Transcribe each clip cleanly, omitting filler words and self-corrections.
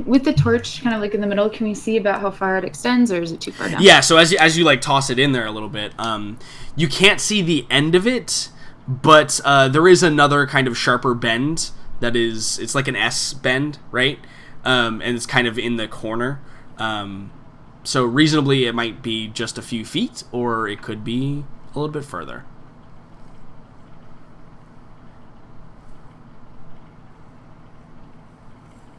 With the torch kind of like in the middle, can we see about how far it extends, or is it too far down? Yeah, so as you like toss it in there a little bit, you can't see the end of it, but there is another kind of sharper bend it's like an S bend, right? And it's kind of in the corner. So reasonably it might be just a few feet, or it could be a little bit further.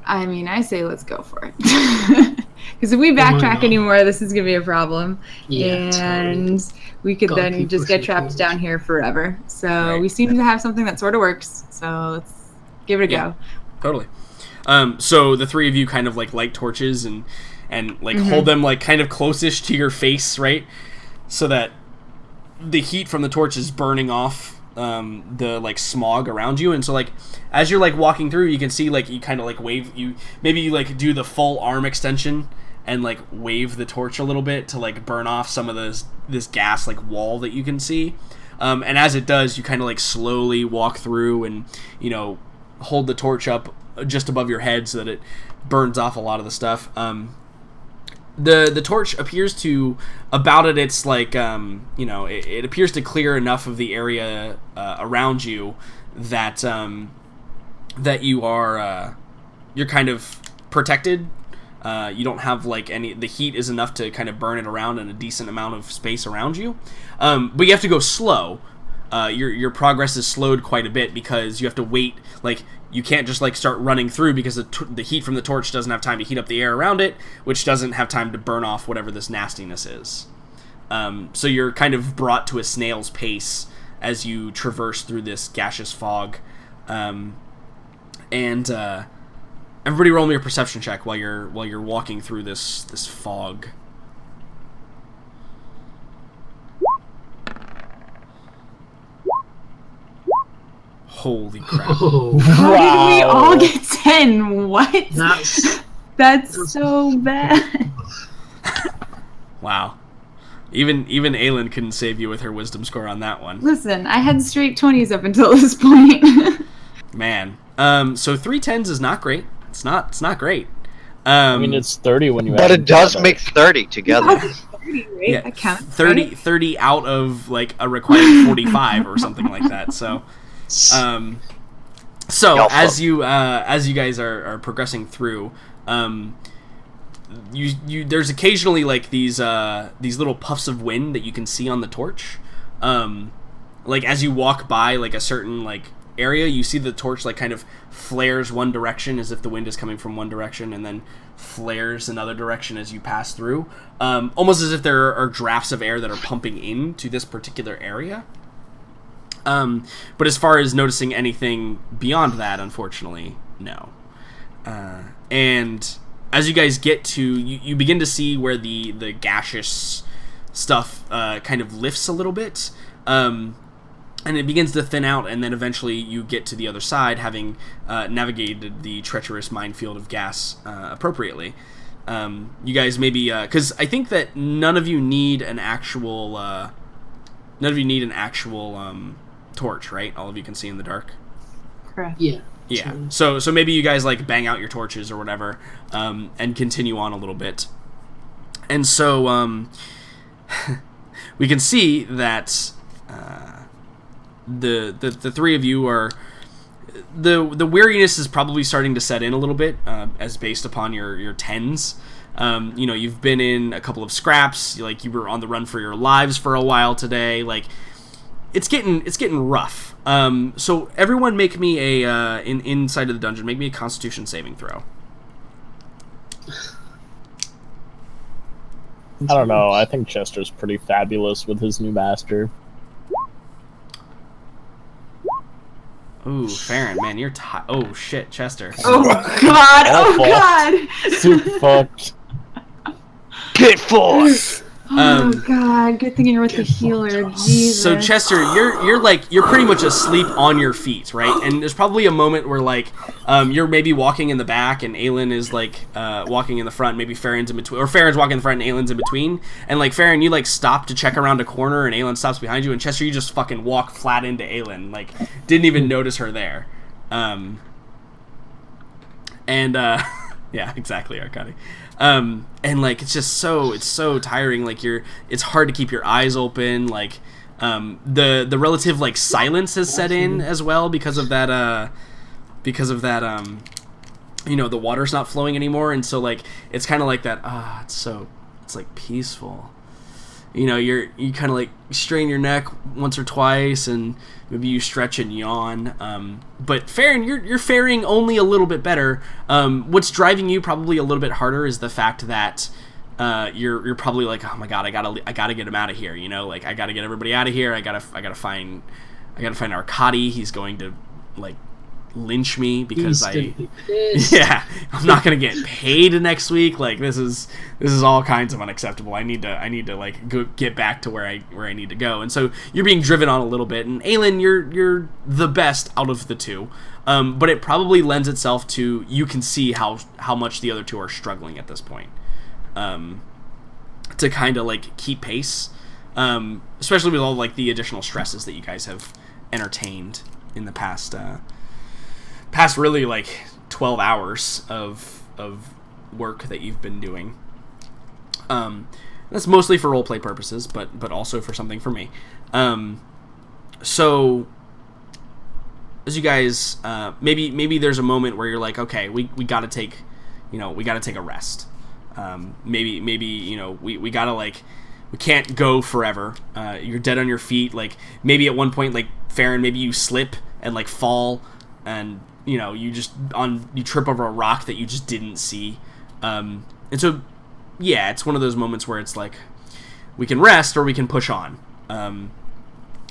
I mean, I say let's go for it. Because if we backtrack anymore, this is going to be a problem. Yeah, and we could then just get trapped down here forever. So we seem to have something that sort of works. So let's give it a go. Totally. So the three of you kind of like light torches and like hold them like kind of closest to your face, right? So that the heat from the torch is burning off the like smog around you. And so like as you're like walking through, you can see like you kind of like wave, you like do the full arm extension and like wave the torch a little bit to like burn off some of this gas like wall that you can see. And as it does, you kind of like slowly walk through and, you know, hold the torch up just above your head so that it burns off a lot of the stuff. The torch appears to, about at its like, you know, it appears to clear enough of the area around you that that you're kind of protected. You don't have like the heat is enough to kind of burn it around in a decent amount of space around you. But you have to go slow. Your progress is slowed quite a bit because you have to wait. Like, you can't just like start running through because the heat from the torch doesn't have time to heat up the air around it, which doesn't have time to burn off whatever this nastiness is. So you're kind of brought to a snail's pace as you traverse through this gaseous fog. And everybody roll me a perception check while you're walking through this fog. Holy crap. Oh, how did we all get 10? What? That's so bad. Wow. Even Aylin couldn't save you with her wisdom score on that one. Listen, I had straight 20s up until this point. Man. So 3 10s is not great. It's not great. I mean, it's 30 when you. But it does make 30 together. 30, right? Yeah, That counts. 30, right? 30 out of like a required 45 or something like that. So, as you guys are progressing through, there's occasionally like these little puffs of wind that you can see on the torch. Like as you walk by like a certain like area, you see the torch like kind of flares one direction as if the wind is coming from one direction, and then flares another direction as you pass through, almost as if there are drafts of air that are pumping into this particular area. But as far as noticing anything beyond that, unfortunately, no. And as you guys get to, you begin to see where the gaseous stuff kind of lifts a little bit, and it begins to thin out, and then eventually you get to the other side, having navigated the treacherous minefield of gas appropriately. You guys maybe, because I think that none of you need an actual torch, right? All of you can see in the dark. Correct. Yeah. So maybe you guys like bang out your torches or whatever, and continue on a little bit. And so we can see that the three of you are the weariness is probably starting to set in a little bit, as based upon your 10s. You know, you've been in a couple of scraps, like you were on the run for your lives for a while today. Like it's getting rough. So everyone make me inside of the dungeon, make me a Constitution saving throw. I don't know. I think Chester's pretty fabulous with his new master. Ooh, Farron, man, you're oh shit, Chester. Oh god! Oh god! Super fucked. Get forth! Oh god! Good thing you're with the healer. Jesus. So Chester, you're pretty much asleep on your feet, right? And there's probably a moment where like you're maybe walking in the back and Aylin is like walking in the front. Maybe Farron's in between, or Farron's walking in the front and Aylin's in between. And like Farron, you like stop to check around a corner and Aylin stops behind you. And Chester, you just fucking walk flat into Aylin, like didn't even notice her there. Yeah, exactly, Arkady. And like it's so tiring. Like it's hard to keep your eyes open. Like the relative like silence has set in as well because of that the water's not flowing anymore, and so like it's kind of like that. It's like peaceful. You kind of like strain your neck once or twice, and maybe you stretch and yawn. But Farron, you're faring only a little bit better. What's driving you probably a little bit harder is the fact that you're probably like, oh my god, I gotta get him out of here. Like I gotta get everybody out of here. I gotta find Arkady. He's going to like lynch me because I'm not gonna get paid next week. Like this is all kinds of unacceptable. I need to like get back to where I need to go. And so you're being driven on a little bit. And Aelin, you're the best out of the two, but it probably lends itself to you can see how much the other two are struggling at this point, to kind of like keep pace, especially with all like the additional stresses that you guys have entertained in the past really like 12 hours of work that you've been doing. That's mostly for roleplay purposes, but also for something for me. So as you guys maybe there's a moment where you're like, okay, we gotta take a rest. Maybe we gotta like, we can't go forever. You're dead on your feet. Like maybe at one point, like Farron, maybe you slip and like fall, and you trip over a rock that you just didn't see. And so, yeah, it's one of those moments where it's like, we can rest or we can push on. And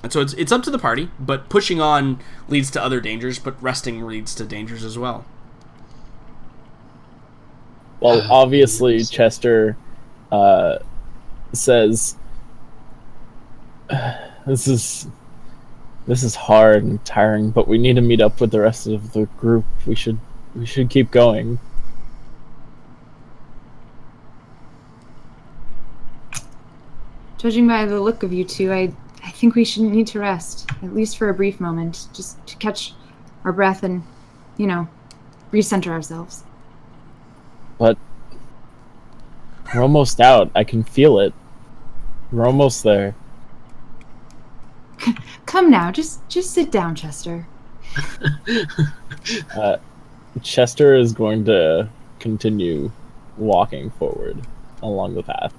so it's up to the party, but pushing on leads to other dangers, but resting leads to dangers as well. Well, obviously, Chester says, this is hard and tiring, but we need to meet up with the rest of the group. We should keep going. Judging by the look of you two, I think we should need to rest, at least for a brief moment, just to catch our breath and, recenter ourselves. But we're almost out. I can feel it. We're almost there. Come now, just sit down, Chester. Chester is going to continue walking forward along the path.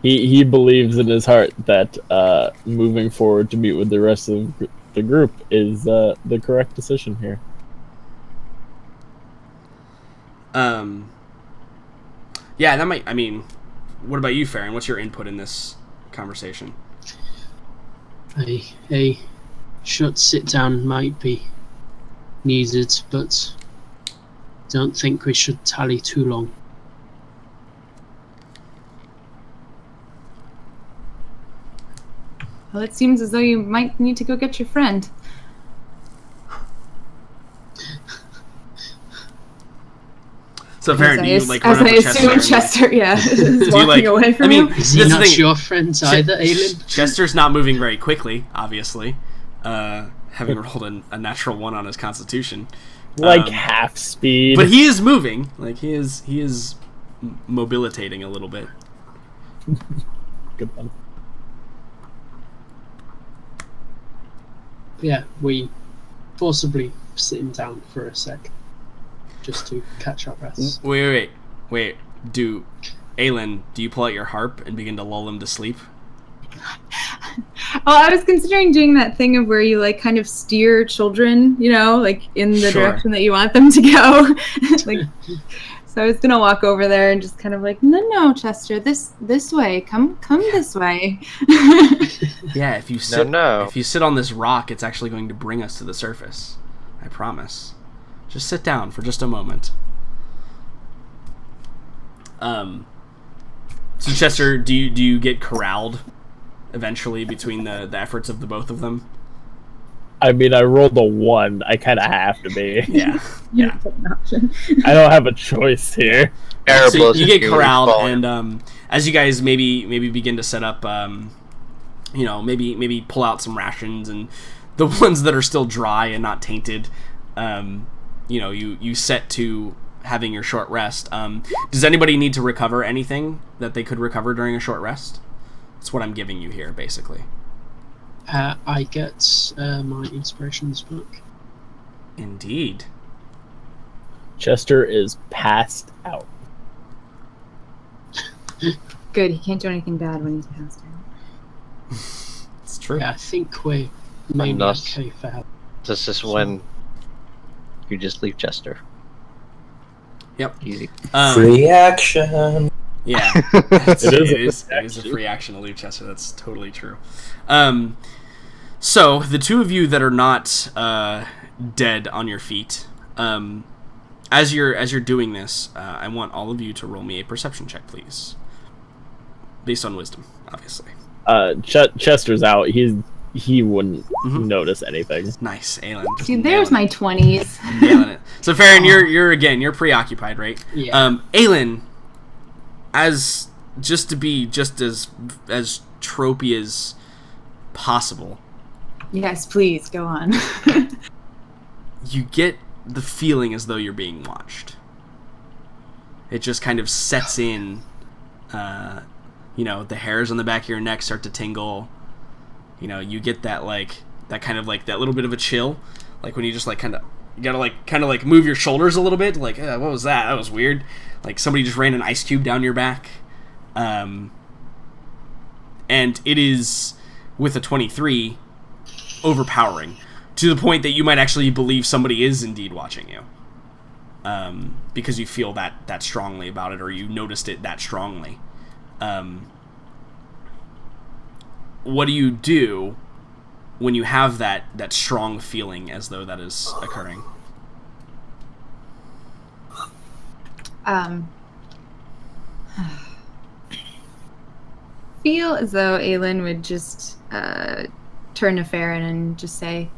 He believes in his heart that moving forward to meet with the rest of the group is the correct decision here. Yeah, that might. I mean, what about you, Farron? What's your input in this conversation? A short sit down might be needed, but don't think we should tally too long. Well, it seems as though you might need to go get your friend. So, Farron, do you like run as up I to Chester? assume Chester, is walking away from you. Is he not your friend either, Aelin? Chester's not moving very quickly, obviously, having rolled a natural 1 on his constitution. Like half speed. But he is moving. Like he is mobilitating a little bit. Good one. Yeah, we forcibly sit him down for a sec, just to catch our breaths. Wait. Aelin, do you pull out your harp and begin to lull him to sleep? Well, I was considering doing that thing of where you like kind of steer children, like in the direction that you want them to go. Like, so I was gonna walk over there and just kind of like, no, Chester, this way, come this way. Yeah, if you sit on this rock, it's actually going to bring us to the surface. I promise. Just sit down for just a moment. So Chester, do you get corralled eventually between the efforts of the both of them? I mean, I rolled a 1. I kind of have to be. Yeah. I don't have a choice here. So you get corralled, and as you guys maybe begin to set up, maybe pull out some rations, and the ones that are still dry and not tainted, you set to having your short rest. Does anybody need to recover anything that they could recover during a short rest? That's what I'm giving you here, basically. I get my inspirations book. Indeed. Chester is passed out. Good, he can't do anything bad when he's passed out. It's true. Yeah, I think we're mainly okay for help. This is when you just leave Chester. Yep. Easy. Free action. Yeah. It is a free action to leave Chester. That's totally true. So, the two of you that are not dead on your feet, as you're doing this, I want all of you to roll me a perception check, please. Based on wisdom, obviously. Chester's out. He wouldn't notice anything. Nice, Aelin. See, there's my 20s. Nailing it. So, Farron, you're preoccupied, right? Yeah. Aelin, just to be just as tropey as possible. Yes, please, go on. You get the feeling as though you're being watched. It just kind of sets in. The hairs on the back of your neck start to tingle. You get that that little bit of a chill, like when you just you gotta move your shoulders a little bit, what was that? That was weird. Like somebody just ran an ice cube down your back. And it is, with a 23, overpowering to the point that you might actually believe somebody is indeed watching you, because you feel that strongly about it, or you noticed it that strongly. What do you do when you have that strong feeling as though that is occurring? Feel as though Aelin would just turn to Farron and just say,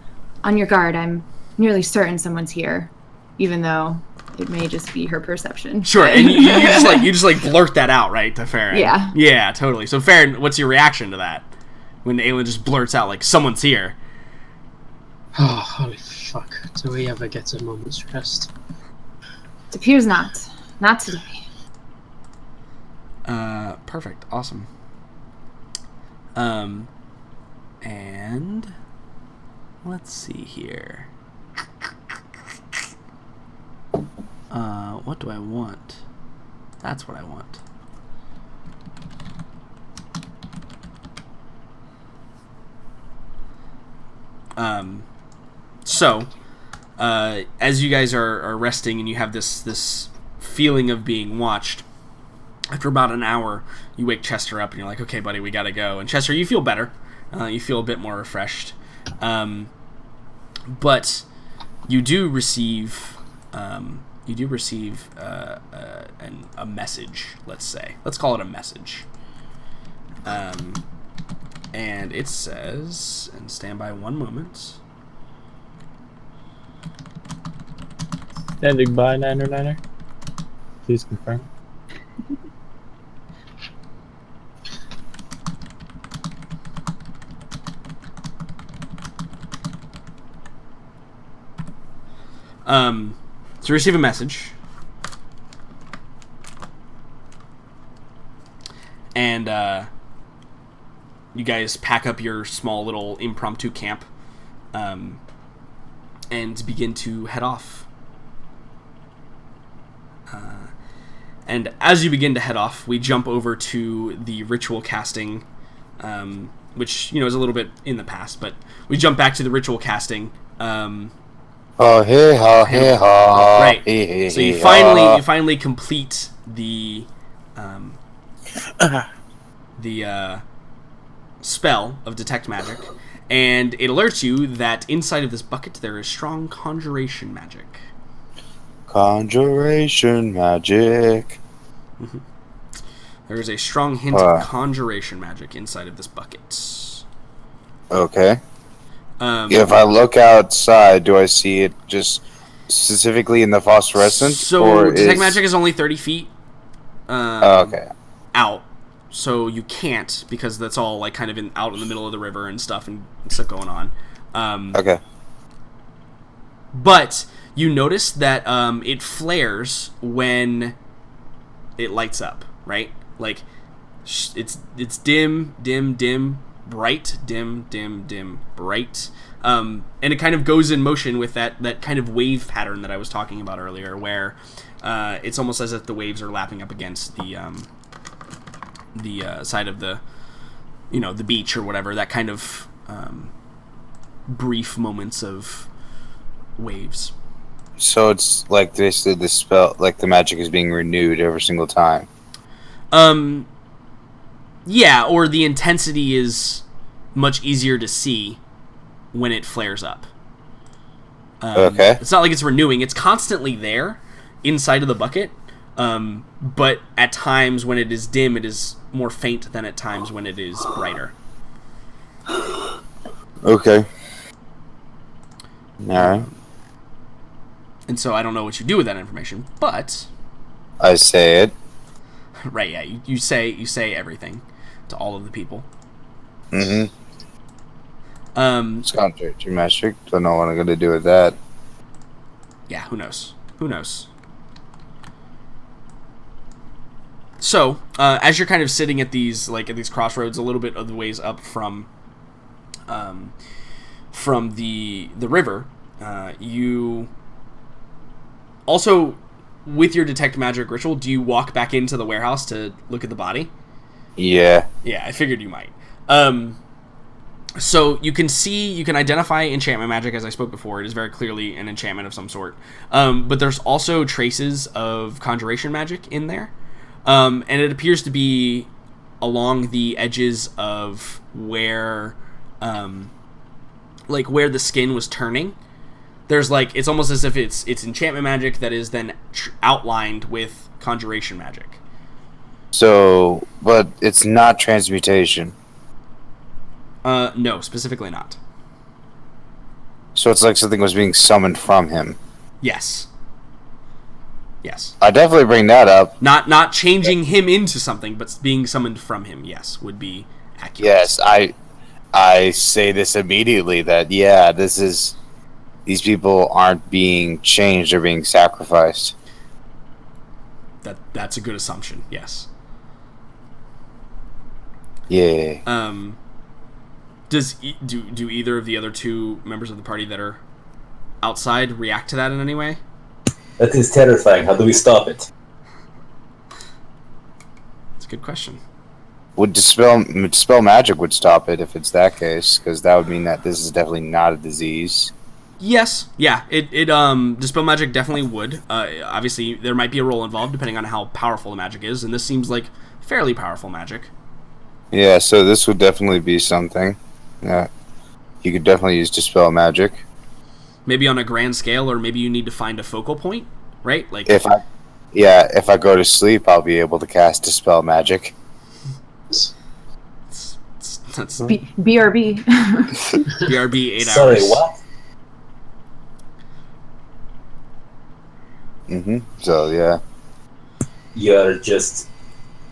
"On your guard, I'm nearly certain someone's here," even though it may just be her perception. Sure, and you just blurt that out, right, to Farron? Yeah. Yeah, totally. So Farron, what's your reaction to that? When Aelin just blurts out, someone's here. Oh, holy fuck. Do we ever get a moment's rest? It appears not. Not today. Perfect. Awesome. And let's see here. What do I want? That's what I want. So, as you guys are resting and you have this feeling of being watched, after about an hour, you wake Chester up and you're like, "Okay, buddy, we gotta go." And Chester, you feel better. You feel a bit more refreshed. But you do receive a message. Let's call it a message. And it says, and stand by one moment. Standing by, Niner. Please confirm. To receive a message. And, you guys pack up your small little impromptu camp, and begin to head off. And as you begin to head off, we jump over to the ritual casting, which, is a little bit in the past, but we jump back to the ritual casting. Oh, hey ha, hey ha. Right. Hey, hey, So you hey, finally complete the spell of detect magic, and it alerts you that inside of this bucket there is strong conjuration magic. Conjuration magic. Mm-hmm. There is a strong hint of conjuration magic inside of this bucket. Okay. If I look outside, do I see it just specifically in the phosphorescent? So detect magic is only 30 feet okay. out. So you can't, because that's all out in the middle of the river and stuff going on. Okay. But you notice that it flares when it lights up, right? Like it's dim, dim, dim, bright, dim, dim, dim, bright. And it kind of goes in motion with that kind of wave pattern that I was talking about earlier, where it's almost as if the waves are lapping up against the side of the beach or whatever. That kind of brief moments of waves. So it's like the spell, like the magic is being renewed every single time. Yeah, or the intensity is much easier to see when it flares up. Okay. It's not like it's renewing. It's constantly there inside of the bucket. But at times when it is dim, it is more faint than at times when it is brighter. Okay. Alright. And so I don't know what you do with that information, but... I say it. Right, yeah. You say everything to all of the people. Mm-hmm. It's contrary to magic. Don't know what I'm gonna do with that. Yeah, who knows? Who knows? So, as you're kind of sitting at these crossroads, a little bit of the ways up from the river, you also, with your detect magic ritual, do you walk back into the warehouse to look at the body? Yeah. Yeah, I figured you might. So you can identify enchantment magic, as I spoke before. It is very clearly an enchantment of some sort. But there's also traces of conjuration magic in there. And it appears to be along the edges of where the skin was turning. There's it's almost as if it's enchantment magic that is then outlined with conjuration magic. So, but it's not transmutation. No, specifically not. So it's like something was being summoned from him. Yes. I definitely bring that up. Not changing him into something, but being summoned from him. Yes, would be accurate. Yes, I say this immediately that these people aren't being changed; they're being sacrificed. That's a good assumption. Yes. Yeah. Do either of the other two members of the party that are outside react to that in any way? That is terrifying. How do we stop it? That's a good question. Would dispel magic would stop it if it's that case, because that would mean that this is definitely not a disease. Yes, yeah. It dispel magic definitely would. Obviously, there might be a roll involved depending on how powerful the magic is, and this seems like fairly powerful magic. Yeah, so this would definitely be something. Yeah, you could definitely use dispel magic. Maybe on a grand scale, or maybe you need to find a focal point, right? If I go to sleep, I'll be able to cast dispel magic. That's BRB. BRB 8 hours. Sorry, what? So yeah. You're just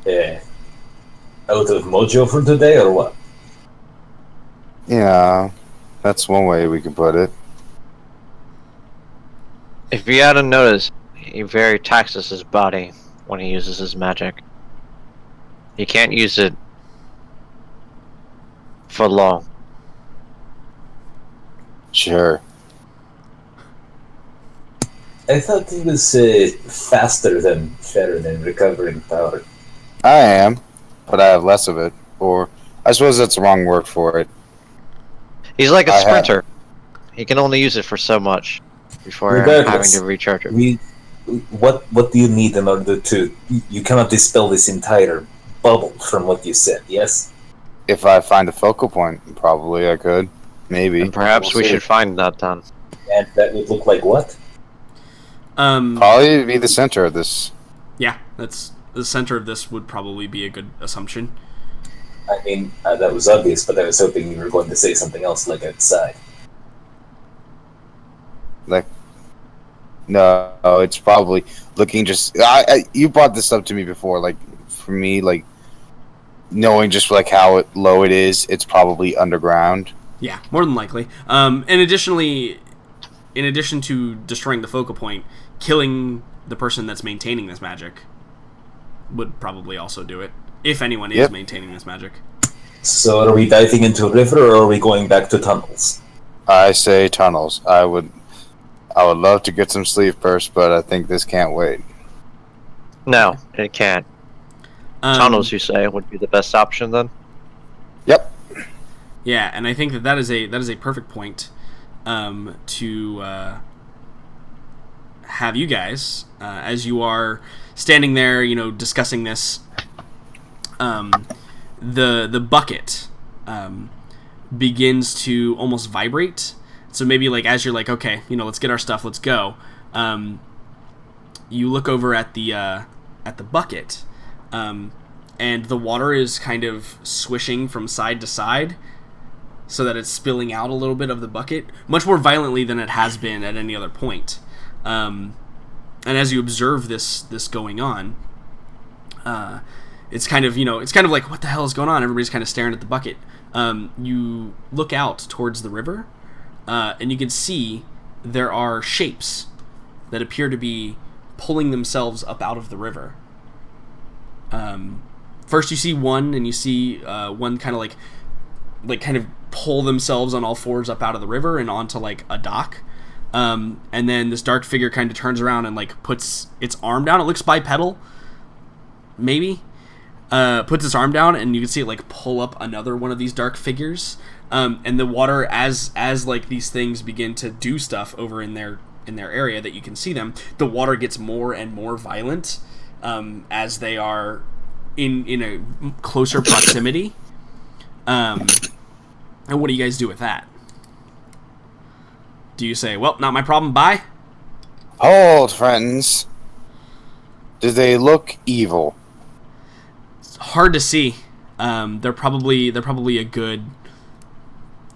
out of mojo for today, or what? Yeah, that's one way we can put it. If you hadn't noticed, he very taxes his body when he uses his magic. He can't use it for long. Sure. I thought he was faster than recovering power. I am, but I have less of it. Or, I suppose that's the wrong word for it. He's like a sprinter. He can only use it for so much before having to recharge it. What do you need in order to... You cannot dispel this entire bubble from what you said, yes? If I find a focal point, probably I could. Maybe. And perhaps we should find that then. And that would look like what? Probably be the center of this. Yeah, that's the center of this would probably be a good assumption. I mean, that was obvious, but I was hoping you were going to say something else, like outside. No, it's probably looking just... you brought this up to me before, for me, knowing just, how low it is, it's probably underground. Yeah, more than likely. And additionally, in addition to destroying the focal point, killing the person that's maintaining this magic would probably also do it, if anyone is maintaining this magic. So are we diving into a river, or are we going back to tunnels? I say tunnels. I would love to get some sleep first, but I think this can't wait. No, it can't. Tunnels, you say, would be the best option then? Yep. Yeah, and I think that is a perfect point to have you guys, as you are standing there, discussing this. The bucket begins to almost vibrate. So maybe like as you're like, okay, let's get our stuff, let's go. You look over at the bucket, and the water is kind of swishing from side to side, so that it's spilling out a little bit of the bucket, much more violently than it has been at any other point. And as you observe this going on, it's kind of like, what the hell is going on? Everybody's kind of staring at the bucket. You look out towards the river, and you can see there are shapes that appear to be pulling themselves up out of the river. First you see one, and you see one kind of like kind of pull themselves on all fours up out of the river and onto like a dock. And then this dark figure kind of turns around and like puts its arm down. It looks bipedal, maybe. Puts its arm down, and you can see it like pull up another one of these dark figures. And the water, as like these things begin to do stuff over in their area that you can see them, the water gets more and more violent as they are in a closer proximity. And what do you guys do with that? Do you say, well, not my problem, bye? Hold, friends. Do they look evil? It's hard to see. They're probably a good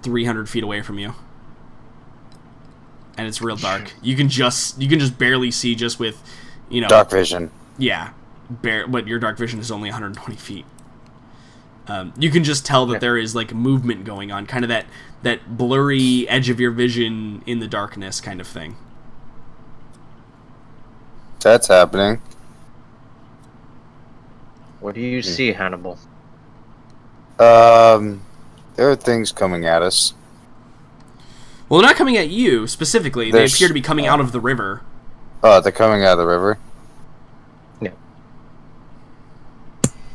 300 feet away from you. And it's real dark. You can just barely see just with, dark vision. Yeah. But your dark vision is only 120 feet. You can just tell that there is like movement going on, kind of that blurry edge of your vision in the darkness kind of thing. That's happening. What do you see, Hannibal? There are things coming at us. Well, they're not coming at you specifically. They appear to be coming out of the river. Oh, they're coming out of the river? Yeah.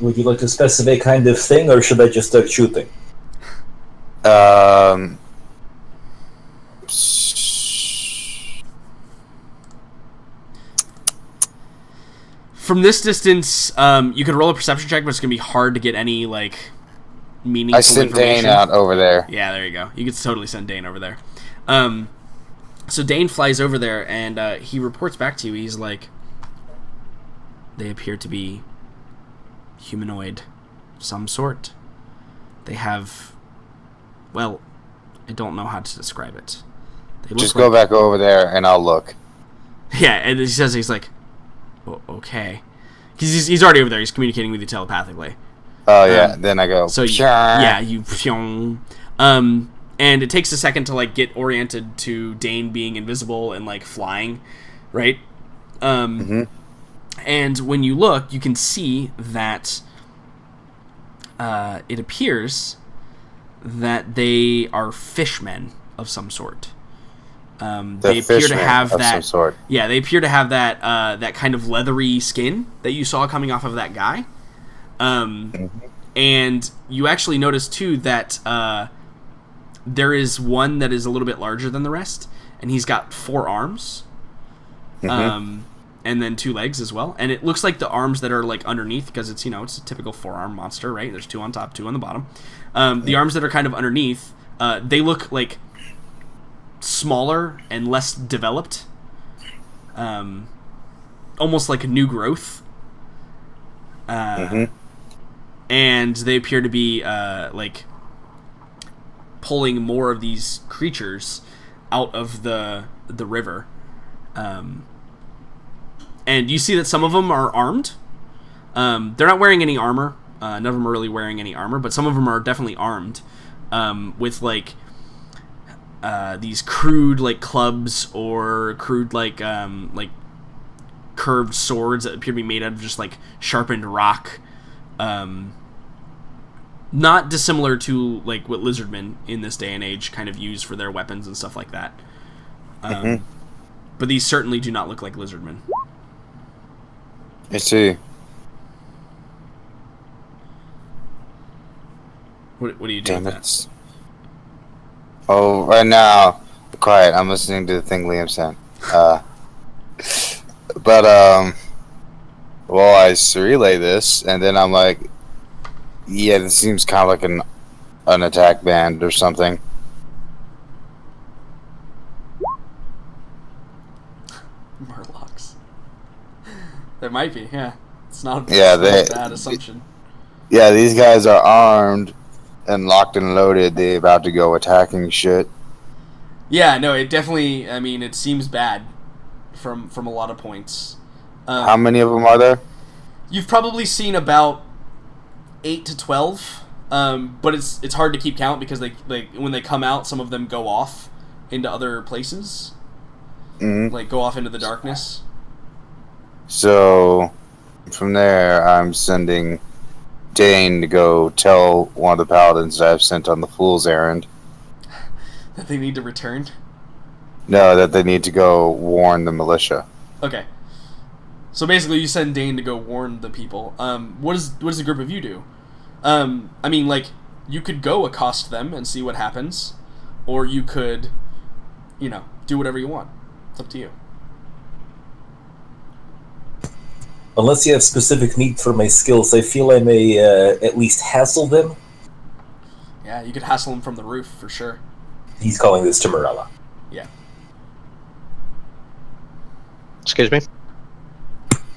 Would you like to specify a kind of thing, or should I just start shooting? From this distance, you could roll a perception check, but it's going to be hard to get any, like, meaningful I sent information. Dane out over there. Yeah, there you go. You could totally send Dane over there. So Dane flies over there, and he reports back to you. He's like, they appear to be humanoid of some sort. They have, well, I don't know how to describe it. They look just go back over there, and I'll look. Yeah, and he says, he's like, okay. He's already over there. He's communicating with you telepathically. Oh, yeah. Then I go, so you and it takes a second to, like, get oriented to Dane being invisible and, like, flying, right? And when you look, you can see that it appears that they are fishmen of some sort. They appear to have that. Some sort. Yeah, they appear to have that that kind of leathery skin that you saw coming off of that guy. And you actually notice too that there is one that is a little bit larger than the rest, and he's got 4 arms, and then 2 legs as well. And it looks like the arms that are like underneath, because it's it's a typical 4-arm monster, right? There's 2 on top, 2 on the bottom. The arms that are kind of underneath, they look like smaller and less developed, almost like a new growth, and they appear to be like pulling more of these creatures out of the river, and you see that some of them are armed. They're not wearing any armor. None of them are really wearing any armor, but some of them are definitely armed with like these crude like clubs or crude like curved swords that appear to be made out of just like sharpened rock. Not dissimilar to like what lizardmen in this day and age kind of use for their weapons and stuff like that. But these certainly do not look like lizardmen. I see. What are you doing? Damn it. Oh, right now, quiet. I'm listening to the thing Liam said. Well, I relay this, and then I'm like, yeah, this seems kind of like an attack band or something. Murlocs. There might be, yeah. It's not, yeah, not a bad assumption. Yeah, these guys are armed and locked and loaded. They're about to go attacking shit. Yeah, no, it definitely, I mean, it seems bad from a lot of points. How many of them are there? You've probably seen about 8 to 12, but it's hard to keep count because they when they come out, some of them go off into other places, like go off into the darkness. So, from there, I'm sending Dane to go tell one of the paladins that I've sent on the fool's errand. That they need to return? No, that they need to go warn the militia. Okay. So basically, you send Dane to go warn the people. What does the group of you do? I mean, like, you could go accost them and see what happens, or you could, do whatever you want. It's up to you. Unless you have specific need for my skills, I feel I may at least hassle them. Yeah, you could hassle them from the roof, for sure. He's calling this to Morella. Yeah. Excuse me?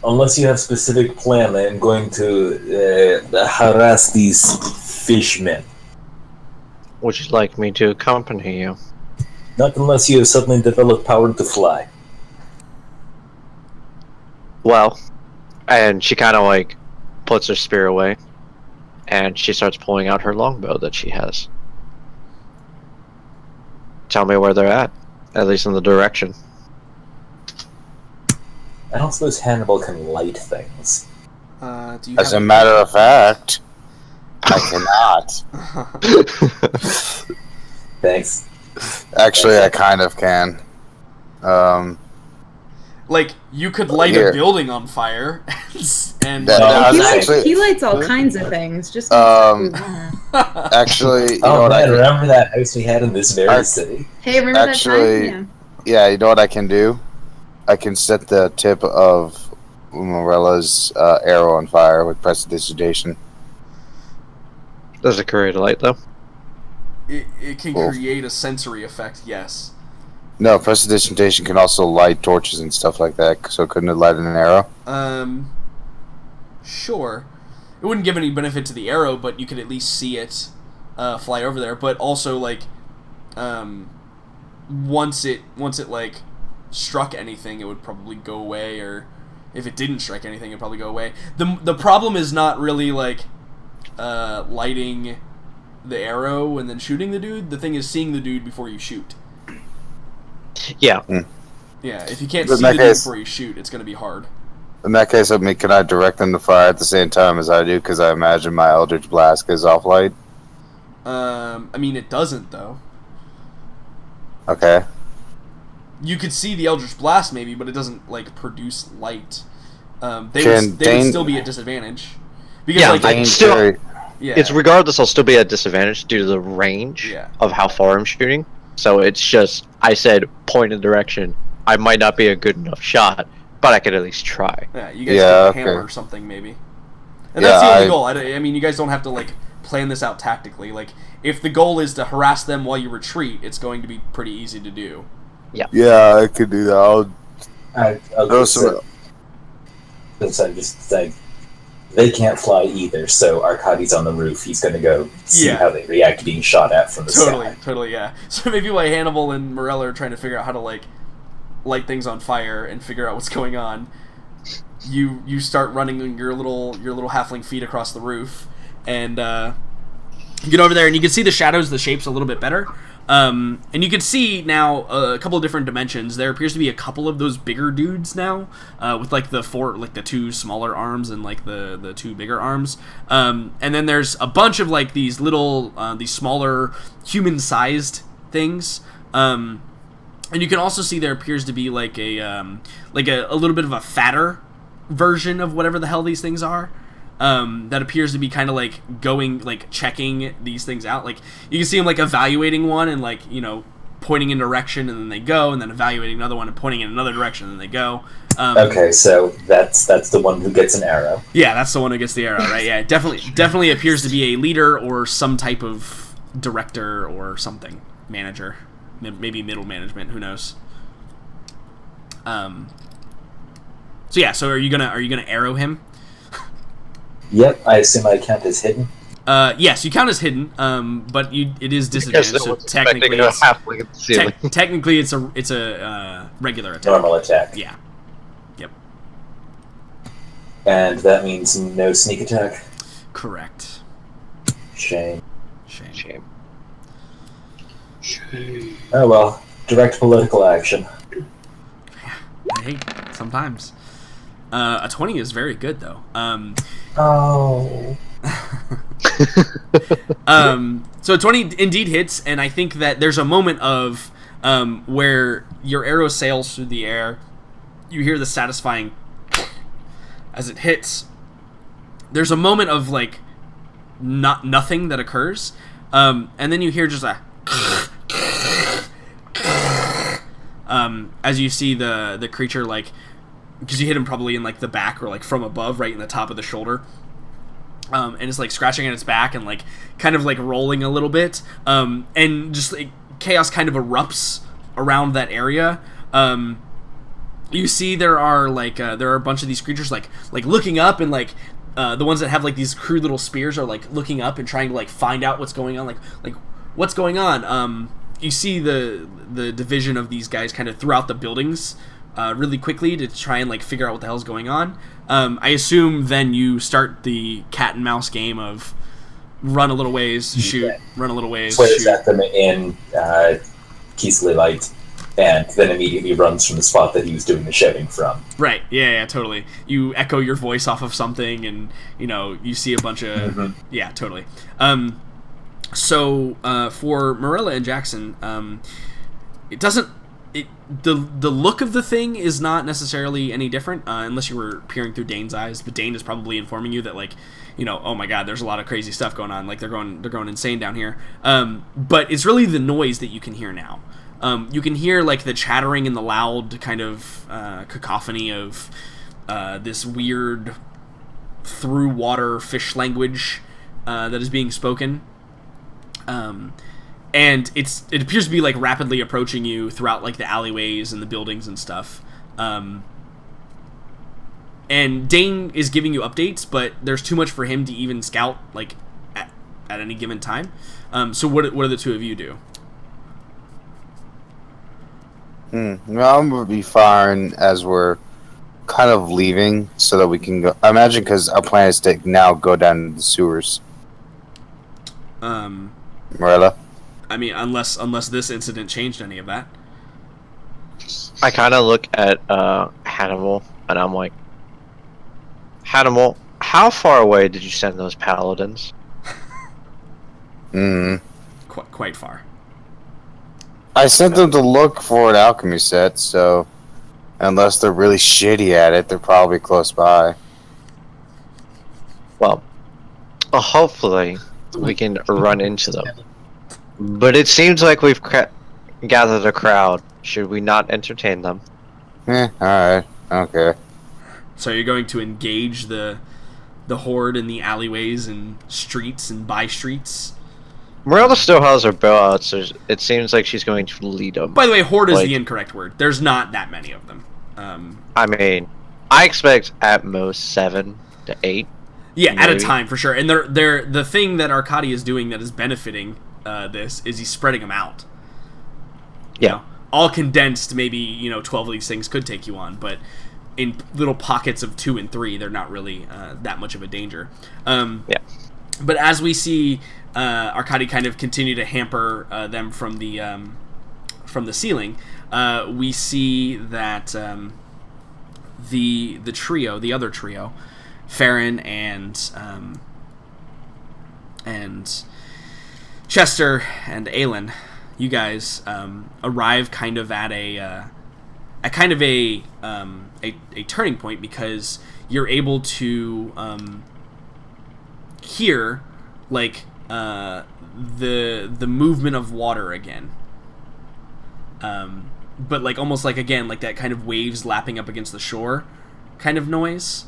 Unless you have specific plan, I'm going to harass these fishmen. Would you like me to accompany you? Not unless you have suddenly developed power to fly. Well, and she kind of like puts her spear away, and she starts pulling out her longbow that she has. Tell me where they're at least in the direction. I don't suppose Hannibal can light things. Do you As a matter of fact, I cannot. Thanks. Actually, I kind of can. Like, you could light a building on fire, and he lights all kinds of things. Just actually, you know what remember that house we had in this very city? Hey, remember that time? Yeah, you know what I can do? I can set the tip of Morella's arrow on fire with prestidigitation. Does it create a light, though? It can create a sensory effect, yes. No, prestidigitation can also light torches and stuff like that, so couldn't it light an arrow? Sure. It wouldn't give any benefit to the arrow, but you could at least see it fly over there. But also, like, once it like struck anything, it would probably go away, or if it didn't strike anything, it'd probably go away. The problem is not really like lighting the arrow and then shooting the dude. The thing is seeing the dude before you shoot. Yeah. Yeah, if you can't see the dude before you shoot, it's going to be hard. In that case, I mean, can I direct them to fire at the same time as I do? Because I imagine my Eldritch Blast goes off light. I mean, it doesn't, though. Okay. You could see the Eldritch Blast, maybe, but it doesn't, like, produce light. They would still be at disadvantage. Because, it's regardless, I'll still be at disadvantage due to the range of how far I'm shooting. So it's just, I said, point in direction. I might not be a good enough shot, but I could at least try. Yeah, you guys get a hammer or something, maybe. And that's the only goal. I mean, you guys don't have to, like, plan this out tactically. Like, if the goal is to harass them while you retreat, it's going to be pretty easy to do. Yeah. Yeah, I could do that. I'll go some... Since I just say they can't fly either, so Arkadi's on the roof. He's going to go see how they react to being shot at from the sky. Totally, yeah. So maybe while Hannibal and Morella are trying to figure out how to, like, light things on fire and figure out what's going on, you start running your little halfling feet across the roof, and you get over there, and you can see the shadows, the shapes a little bit better. And you can see now a couple of different dimensions. There appears to be a couple of those bigger dudes now, with like the two smaller arms and like the two bigger arms. And then there's a bunch of like these little, these smaller human-sized things. And you can also see there appears to be like a little bit of a fatter version of whatever the hell these things are. That appears to be kind of like checking these things out. Like you can see him like evaluating one and like, pointing in a direction and then they go, and then evaluating another one and pointing in another direction and then they go. Okay, so that's the one who gets an arrow. Yeah, that's the one who gets the arrow, right? Yeah, definitely appears to be a leader or some type of director or something, manager, maybe middle management, who knows. So are you gonna arrow him? Yep, I assume I count as hidden. Yes, you count as hidden, but it is disadvantaged. So technically it's a regular attack. Normal attack. Yeah. Yep. And that means no sneak attack. Correct. Shame. Oh well, direct political action. Hey, sometimes. A 20 is very good though. Oh. So 20 indeed hits, and I think that there's a moment of where your arrow sails through the air. You hear the satisfying as it hits. There's a moment of like nothing that occurs, and then you hear just a as you see the creature, like, because you hit him probably in like the back or like from above, right in the top of the shoulder. And it's like scratching at its back and like kind of like rolling a little bit, and just like chaos kind of erupts around that area. You see there are a bunch of these creatures like looking up, and like the ones that have like these crude little spears are like looking up and trying to like find out what's going on, like what's going on. You see the division of these guys kind of throughout the buildings really quickly to try and like figure out what the hell's going on. I assume then you start the cat and mouse game of run a little ways, shoot, run a little ways, flares at them in Keesley light, and then immediately runs from the spot that he was doing the shouting from. Right, yeah, totally. You echo your voice off of something, and you see a bunch of yeah, totally. So for Marilla and Jackson, it doesn't. The look of the thing is not necessarily any different, unless you were peering through Dane's eyes. But Dane is probably informing you that, like, oh my god, there's a lot of crazy stuff going on. Like they're going insane down here. But it's really the noise that you can hear now. You can hear like the chattering and the loud kind of cacophony of this weird through water fish language that is being spoken. And it appears to be like rapidly approaching you throughout like the alleyways and the buildings and stuff. And Dane is giving you updates, but there's too much for him to even scout like at any given time. So what do the two of you do? Well, I'm gonna be firing as we're kind of leaving so that we can go. I imagine because our plan is to now go down to the sewers. Marilla? I mean, unless this incident changed any of that. I kind of look at Hannibal, and I'm like, Hannibal, how far away did you send those paladins? Quite far. I sent them to look for an alchemy set, so unless they're really shitty at it, they're probably close by. Well, hopefully we can run into them. But it seems like we've gathered a crowd. Should we not entertain them? Alright. Okay. So you're going to engage the horde in the alleyways and streets and by streets? Marilla still has her bow out, so it seems like she's going to lead them. By the way, horde is the incorrect word. There's not that many of them. I mean, I expect at most 7 to 8. Yeah, maybe. At a time, for sure. And they're the thing that Arkady is doing that is benefiting this is he's spreading them out. Yeah. All condensed, maybe 12 of these things could take you on, but in little pockets of 2 and 3, they're not really that much of a danger. Yeah. But as we see Arkady kind of continue to hamper them from the ceiling, we see that the other trio, Farron and Chester and Aelin, you guys arrive kind of at a turning point, because you're able to hear like the movement of water again, but like almost like again like that kind of waves lapping up against the shore kind of noise.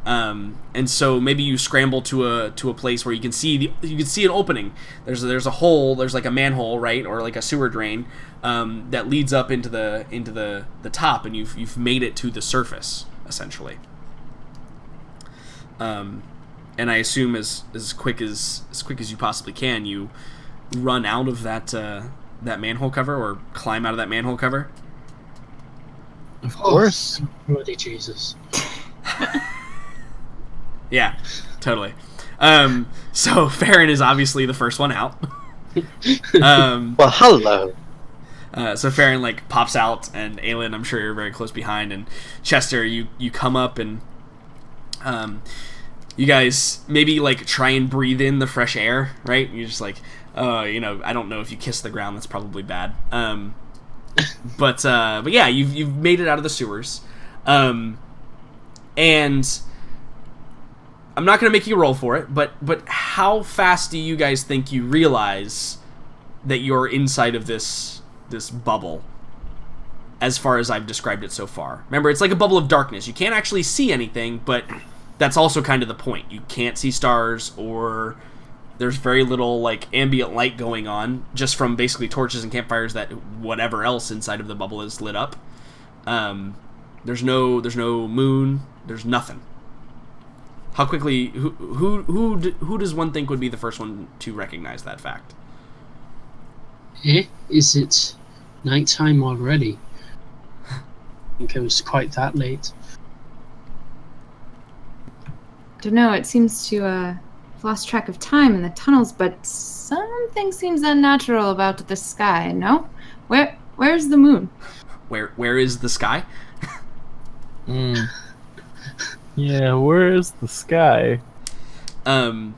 And so maybe you scramble to a place where you can see an opening. There's a hole. There's like a manhole, right, or like a sewer drain that leads up into the top, and you've made it to the surface essentially. And I assume as quick as you possibly can, you run out of that manhole cover, or climb out of that manhole cover. Of course, bloody Jesus. Yeah, totally. So Farron is obviously the first one out. Well, hello. So Farron like pops out, and Aelin, I'm sure you're very close behind, and Chester, you come up, and you guys maybe like try and breathe in the fresh air, right? You're just like, I don't know if you kiss the ground, that's probably bad. But yeah, you've made it out of the sewers, and I'm not going to make you roll for it, but how fast do you guys think you realize that you're inside of this bubble, as far as I've described it so far? Remember, it's like a bubble of darkness. You can't actually see anything, but that's also kind of the point. You can't see stars, or there's very little like ambient light going on, just from basically torches and campfires that whatever else inside of the bubble is lit up. There's no moon. There's nothing. How quickly? Who does one think would be the first one to recognize that fact? Is it nighttime already? I think it was quite that late. Don't know. It seems to have lost track of time in the tunnels, but something seems unnatural about the sky. No, where's the moon? Where is the sky? Yeah, where is the sky? And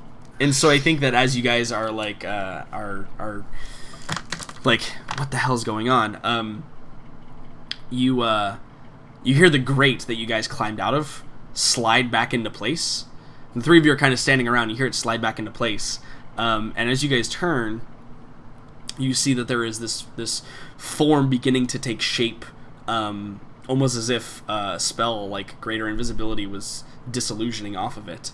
so I think that as you guys are like are like, what the hell's going on? You hear the grate that you guys climbed out of slide back into place. The three of you are kind of standing around. You hear it slide back into place, and as you guys turn, you see that there is this form beginning to take shape, almost as if a spell like greater invisibility was disillusioning off of it,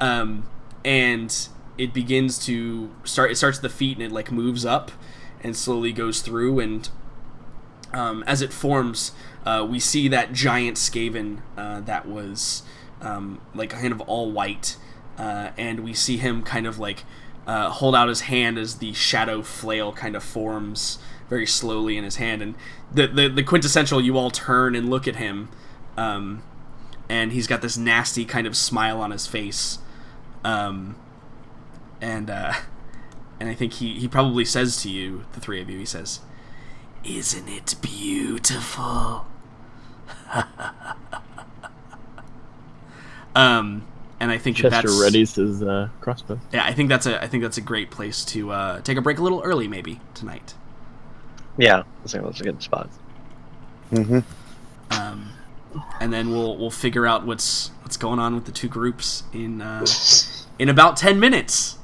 and it begins to start. It starts at the feet, and it like moves up and slowly goes through, and as it forms, we see that giant Skaven that was like kind of all white, and we see him kind of like hold out his hand as the shadow flail kind of forms very slowly in his hand, and the quintessential, you all turn and look at him, and he's got this nasty kind of smile on his face, and I think he probably says to you, the three of you, he says, "Isn't it beautiful?" And I think Chester that's readies his crossbow. Yeah, I think that's a great place to take a break a little early, maybe tonight. Yeah, I think that's a good spot. Mm-hmm. And then we'll figure out what's going on with the two groups in about 10 minutes.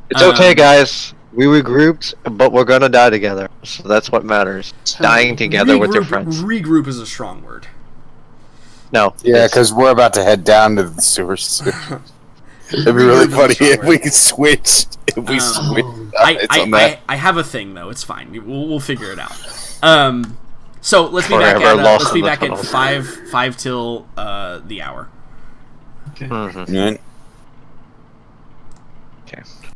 It's okay, guys. We regrouped, but we're gonna die together, so that's what matters. Dying together with your friends. Regroup is a strong word. No. Yeah, because we're about to head down to the sewers. It'd be really funny if we could switch. If we switch. I have a thing though. It's fine. We'll figure it out. So let's be back at 5 till the hour. Okay. Mm-hmm.